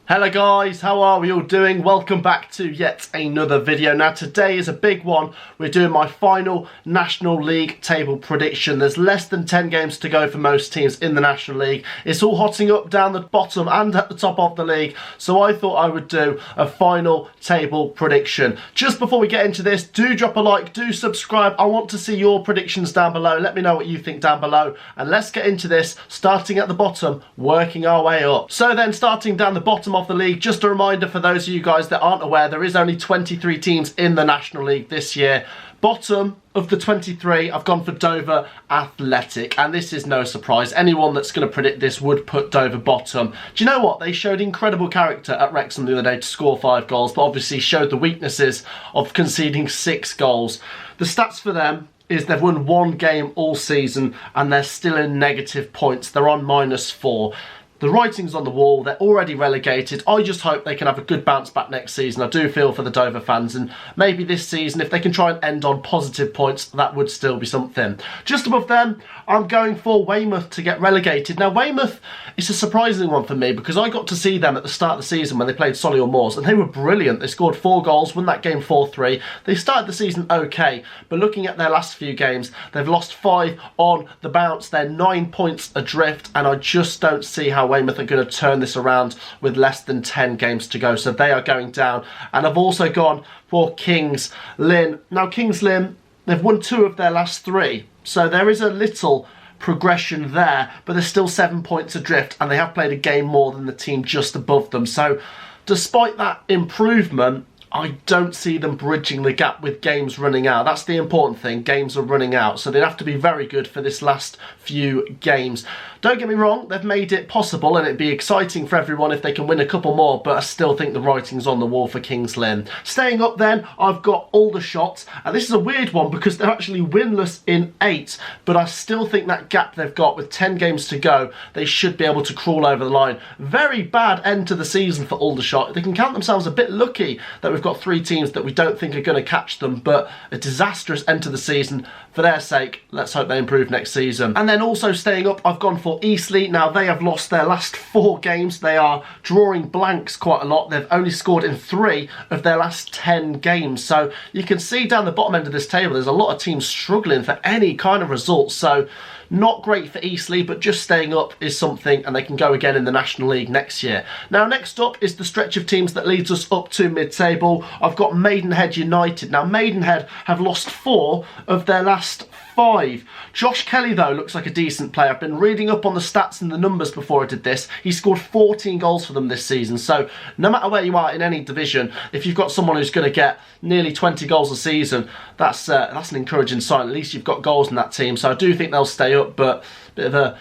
Hello guys, how are we all doing? Welcome back to yet another video. Now today is a big one. We're doing my final National League table prediction. There's less than 10 games to go for most teams in the National League. It's all hotting up down the bottom and at the top of the league. So I thought I would do a final table prediction. Just before we get into this, do drop a like, do subscribe. I want to see your predictions down below. Let me know what you think down below. And let's get into this, starting at the bottom, working our way up. So then starting down the bottom of the league, just a reminder for those of you guys that aren't aware, there is only 23 teams in the National League this year. Bottom of the 23, I've gone for Dover Athletic, and this is no surprise. Anyone that's going to predict this would put Dover bottom. Do you know what? They showed incredible character at Wrexham the other day to score 5 goals, but obviously showed the weaknesses of conceding 6 goals. The stats for them is they've won 1 game all season, and they're still in negative points. They're on -4. The writing's on the wall, they're already relegated. I just hope they can have a good bounce back next season. I do feel for the Dover fans, and maybe this season, if they can try and end on positive points, that would still be something. Just above them, I'm going for Weymouth to get relegated. Now, Weymouth is a surprising one for me because I got to see them at the start of the season when they played Solihull Moors, and they were brilliant. They scored 4 goals, won that game 4-3. They started the season okay, but looking at their last few games, they've lost 5 on the bounce. They're 9 points adrift, and I just don't see how Weymouth are going to turn this around with less than 10 games to go. So they are going down. And I've also gone for Kings Lynn. Now, Kings Lynn, they've won 2 of their last 3. So there is a little progression there, but they're still 7 points adrift, and they have played a game more than the team just above them. So despite that improvement, I don't see them bridging the gap with games running out. That's the important thing. Games are running out. So they'd have to be very good for this last few games. Don't get me wrong, they've made it possible, and it'd be exciting for everyone if they can win a couple more, but I still think the writing's on the wall for Kings Lynn. Staying up then, I've got Aldershot, and this is a weird one because they're actually winless in 8, but I still think that gap they've got with 10 games to go, they should be able to crawl over the line. Very bad end to the season for Aldershot. They can count themselves a bit lucky that we've got 3 teams that we don't think are going to catch them, but a disastrous end to the season. For their sake, let's hope they improve next season. And then also staying up, I've gone for Eastleigh. Now, they have lost their last 4 games. They are drawing blanks quite a lot. They've only scored in 3 of their last 10 games. So you can see down the bottom end of this table, there's a lot of teams struggling for any kind of results. So not great for Eastleigh, but just staying up is something, and they can go again in the National League next year. Now, next up is the stretch of teams that leads us up to mid-table. I've got Maidenhead United. Now, Maidenhead have lost 4 of their last 5. Josh Kelly, though, looks like a decent player. I've been reading up on the stats and the numbers before I did this. He scored 14 goals for them this season. So no matter where you are in any division, if you've got someone who's going to get nearly 20 goals a season, that's an encouraging sign. At least you've got goals in that team. So I do think they'll stay up, but a bit of a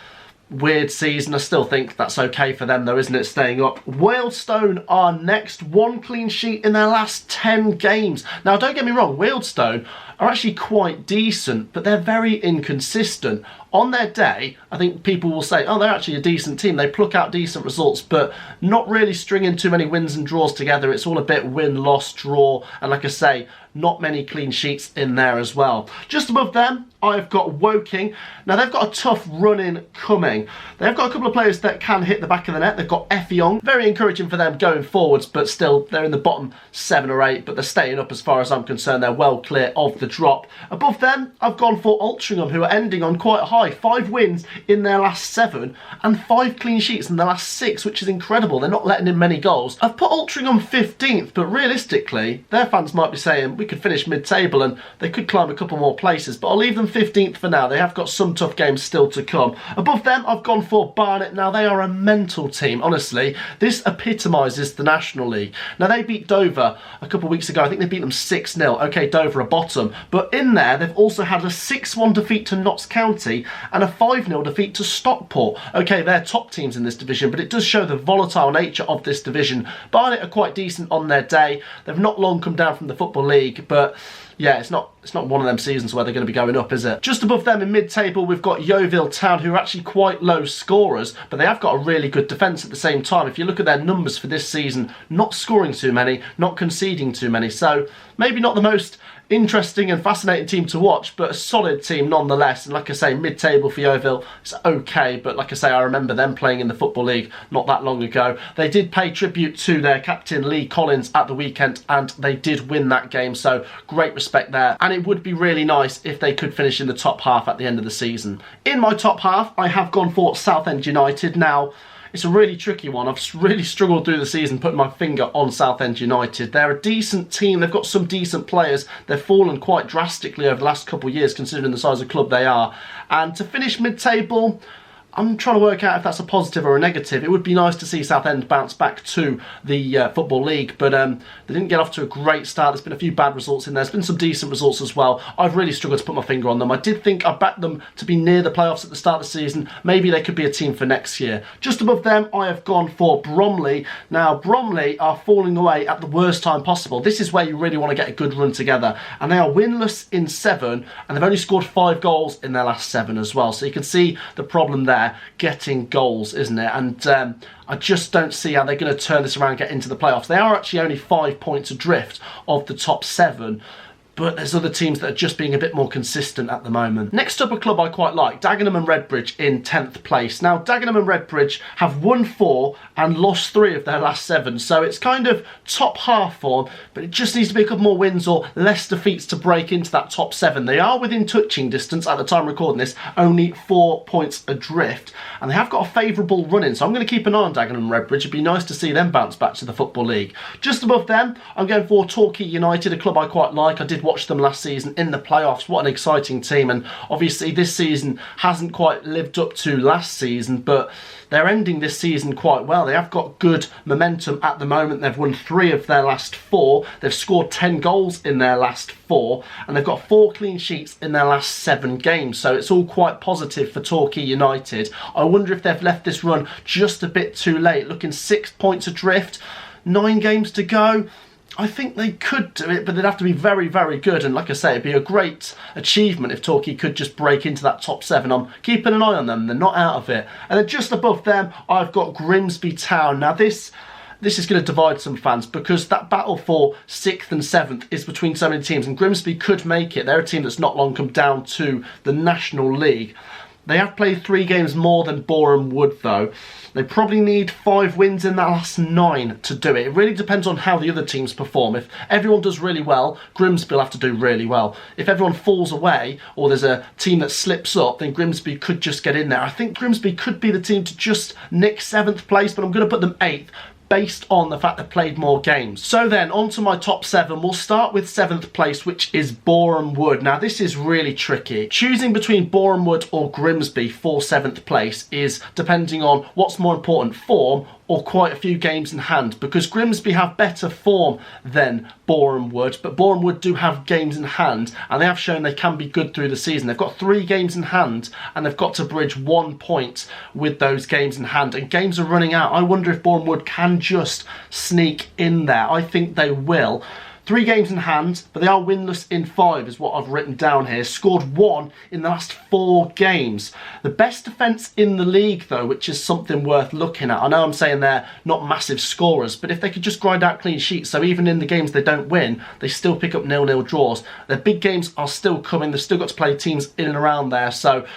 weird season. I still think that's okay for them though, isn't it, staying up. Wealdstone are next. 1 clean sheet in their last 10 games. Now, don't get me wrong, Wealdstone are actually quite decent, but they're very inconsistent. On their day, I think people will say, oh, they're actually a decent team. They pluck out decent results, but not really stringing too many wins and draws together. It's all a bit win, loss, draw, and like I say, not many clean sheets in there as well. Just above them, I've got Woking. Now, they've got a tough run-in coming. They've got a couple of players that can hit the back of the net. They've got Effiong. Very encouraging for them going forwards, but still, they're in the bottom 7 or 8, but they're staying up as far as I'm concerned. They're well clear of the drop. Above them, I've gone for Altrincham, who are ending on quite a high. 5 wins in their last 7 and 5 clean sheets in their last 6, which is incredible. They're not letting in many goals. I've put Altrincham 15th, but realistically, their fans might be saying we could finish mid-table and they could climb a couple more places, but I'll leave them 15th for now. They have got some tough games still to come. Above them, I've gone for Barnet. Now, they are a mental team, honestly. This epitomises the National League. Now, they beat Dover a couple of weeks ago. I think they beat them 6-0. Okay, Dover are bottom, but in there, they've also had a 6-1 defeat to Notts County and a 5-0 defeat to Stockport. Okay, they're top teams in this division, but it does show the volatile nature of this division. Barnet are quite decent on their day. They've not long come down from the Football League, but yeah, it's not one of them seasons where they're going to be going up, is it? Just above them in mid-table, we've got Yeovil Town, who are actually quite low scorers, but they have got a really good defence at the same time. If you look at their numbers for this season, not scoring too many, not conceding too many, so maybe not the most interesting and fascinating team to watch, but a solid team nonetheless. And like I say, mid-table for Yeovil, it's okay, but like I say, I remember them playing in the Football League not that long ago. They did pay tribute to their captain Lee Collins at the weekend, and they did win that game, so great respect there. And it would be really nice if they could finish in the top half at the end of the season. In my top half, I have gone for Southend United. Now, it's a really tricky one. I've really struggled through the season putting my finger on Southend United. They're a decent team. They've got some decent players. They've fallen quite drastically over the last couple of years considering the size of club they are. And to finish mid-table, I'm trying to work out if that's a positive or a negative. It would be nice to see Southend bounce back to the Football League, but they didn't get off to a great start. There's been a few bad results in there. There's been some decent results as well. I've really struggled to put my finger on them. I did think I backed them to be near the playoffs at the start of the season. Maybe they could be a team for next year. Just above them, I have gone for Bromley. Now, Bromley are falling away at the worst time possible. This is where you really want to get a good run together. And they are winless in 7, and they've only scored 5 goals in their last 7 as well. So you can see the problem there. Getting goals, isn't it? And I just don't see how they're going to turn this around and get into the playoffs. They are actually only 5 points adrift of the top 7, but there's other teams that are just being a bit more consistent at the moment. Next up, a club I quite like, Dagenham and Redbridge in 10th place. Now, Dagenham and Redbridge have won 4 and lost 3 of their last 7, so it's kind of top half form, but it just needs to be a couple more wins or less defeats to break into that top 7. They are within touching distance at the time of recording this, only 4 points adrift, and they have got a favourable run in, so I'm going to keep an eye on Dagenham and Redbridge. It'd be nice to see them bounce back to the Football League. Just above them, I'm going for Torquay United, a club I quite like. I did watch them last season in the playoffs. What an exciting team, and obviously this season hasn't quite lived up to last season, but they're ending this season quite well. They have got good momentum at the moment. They've won 3 of their last 4. They've scored 10 goals in their last 4, and they've got 4 clean sheets in their last 7 games. So it's all quite positive for Torquay United. I wonder if they've left this run just a bit too late. Looking 6 points adrift, 9 games to go. I think they could do it, but they'd have to be very, very good. And like I say, it'd be a great achievement if Torquay could just break into that top 7. I'm keeping an eye on them. They're not out of it. And then just above them, I've got Grimsby Town. Now, this is going to divide some fans because that battle for 6th and 7th is between so many teams. And Grimsby could make it. They're a team that's not long come down to the National League. They have played 3 games more than Boreham Wood, though. They probably need 5 wins in that last 9 to do it. It really depends on how the other teams perform. If everyone does really well, Grimsby will have to do really well. If everyone falls away or there's a team that slips up, then Grimsby could just get in there. I think Grimsby could be the team to just nick 7th place, but I'm going to put them 8th. Based on the fact they've played more games. So then, on to my top 7. We'll start with 7th place, which is Boreham Wood. Now, this is really tricky. Choosing between Boreham Wood or Grimsby for 7th place is depending on what's more important, form or quite a few games in hand, because Grimsby have better form than Boreham Wood, but Boreham Wood do have games in hand, and they have shown they can be good through the season. They've got 3 games in hand, and they've got to bridge 1 point with those games in hand, and games are running out. I wonder if Boreham Wood can just sneak in there. I think they will. 3 games in hand, but they are winless in 5 is what I've written down here. Scored 1 in the last 4 games. The best defence in the league, though, which is something worth looking at. I know I'm saying they're not massive scorers, but if they could just grind out clean sheets, so even in the games they don't win, they still pick up 0-0 draws. Their big games are still coming. They've still got to play teams in and around there, so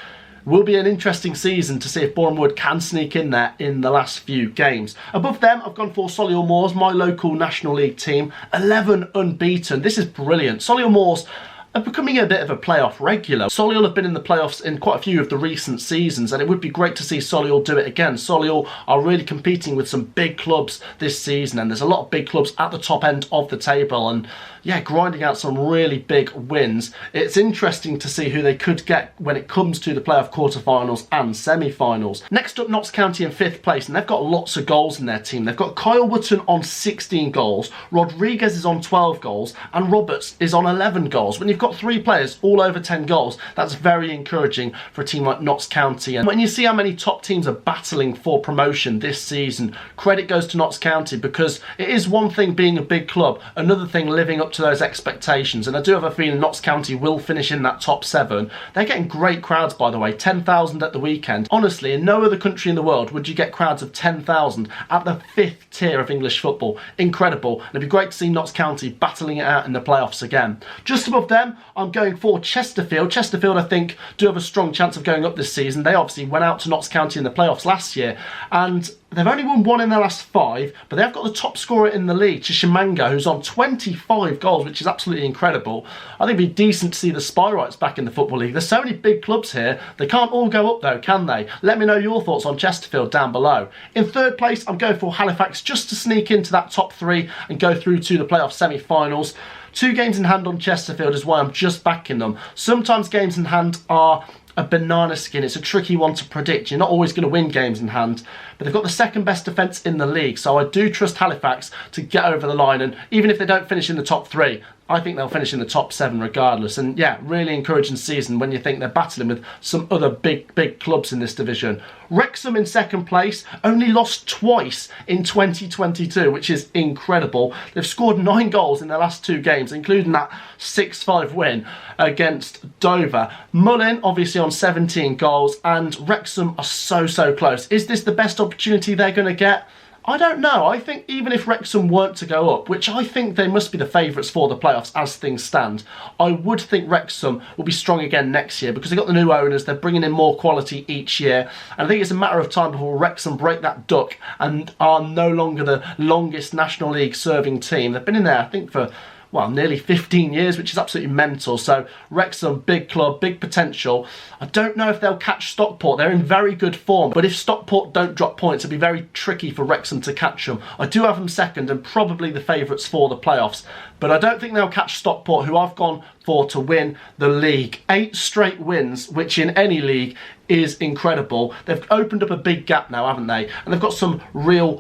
will be an interesting season to see if Boreham Wood can sneak in there in the last few games. Above them, I've gone for Solihull Moors, my local National League team. 11 unbeaten. This is brilliant. Solihull Moors are becoming a bit of a playoff regular. Solihull have been in the playoffs in quite a few of the recent seasons, and it would be great to see Solihull do it again. Solihull are really competing with some big clubs this season, and there's a lot of big clubs at the top end of the table, and yeah, grinding out some really big wins. It's interesting to see who they could get when it comes to the playoff quarterfinals and semi-finals. Next up, Notts County in 5th place, and they've got lots of goals in their team. They've got Kyle Wootton on 16 goals, Rodriguez is on 12 goals, and Roberts is on 11 goals. When you've you've got 3 players all over 10 goals, that's very encouraging for a team like Notts County. And when you see how many top teams are battling for promotion this season, credit goes to Notts County, because it is one thing being a big club, another thing living up to those expectations. And I do have a feeling Notts County will finish in that top 7. They're getting great crowds, by the way, 10,000 at the weekend. Honestly, in no other country in the world would you get crowds of 10,000 at the 5th tier of English football. Incredible. And it'd be great to see Notts County battling it out in the playoffs again. Just above them, I'm going for Chesterfield. Chesterfield, I think, do have a strong chance of going up this season. They obviously went out to Notts County in the playoffs last year, and they've only won 1 in their last 5, but they've got the top scorer in the league, Chishimanga, who's on 25 goals, which is absolutely incredible. I think it'd be decent to see the Spyrights back in the Football League. There's so many big clubs here. They can't all go up though, can they? Let me know your thoughts on Chesterfield down below. In 3rd place, I'm going for Halifax, just to sneak into that top 3 and go through to the playoff semi-finals. 2 games in hand on Chesterfield is why I'm just backing them. Sometimes games in hand are a banana skin. It's a tricky one to predict. You're not always going to win games in hand, but they've got the 2nd best defence in the league, so I do trust Halifax to get over the line, and even if they don't finish in the top 3, I think they'll finish in the top 7 regardless. And yeah, really encouraging season when you think they're battling with some other big clubs in this division. Wrexham in 2nd place, only lost twice in 2022, which is incredible. They've scored 9 goals in their last 2 games, including that 6-5 win against Dover. Mullin obviously on 17 goals, and Wrexham are so close. Is this the best opportunity they're going to get? I don't know. I think even if Wrexham weren't to go up, which I think they must be the favourites for the playoffs as things stand, I would think Wrexham will be strong again next year, because they've got the new owners, they're bringing in more quality each year, and I think it's a matter of time before Wrexham break that duck and are no longer the longest National League serving team. They've been in there, I think, for well, nearly 15 years, which is absolutely mental. So Wrexham, big club, big potential. I don't know if they'll catch Stockport. They're in very good form, but if Stockport don't drop points, it'll be very tricky for Wrexham to catch them. I do have them 2nd and probably the favourites for the playoffs, but I don't think they'll catch Stockport, who I've gone for to win the league. 8 straight wins, which in any league is incredible. They've opened up a big gap now, haven't they? And they've got some real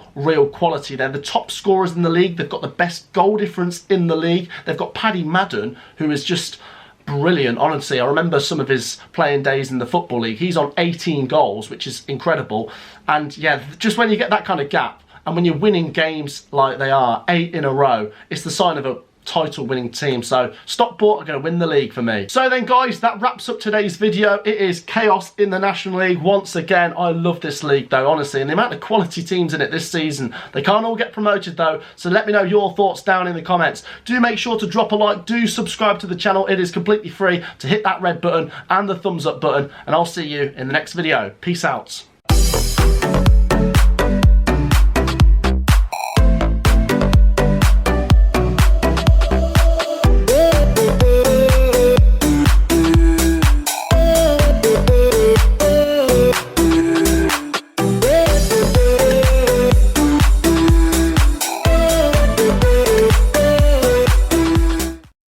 quality there. The top scorers in the league, they've got the best goal difference in the league. They've got Paddy Madden, who is just brilliant, honestly. I remember some of his playing days in the Football League. He's on 18 goals, which is incredible. And yeah, just when you get that kind of gap, and when you're winning games like they are, 8 in a row, it's the sign of a title winning team. So Stockport are going to win the league for me. So then guys, that wraps up today's video. It is chaos in the National League once again. I love this league though, honestly, and the amount of quality teams in it this season. They can't all get promoted though, so let me know your thoughts down in the comments. Do make sure to drop a like, do subscribe to the channel. It is completely free to hit that red button and the thumbs up button, and I'll see you in the next video. Peace out.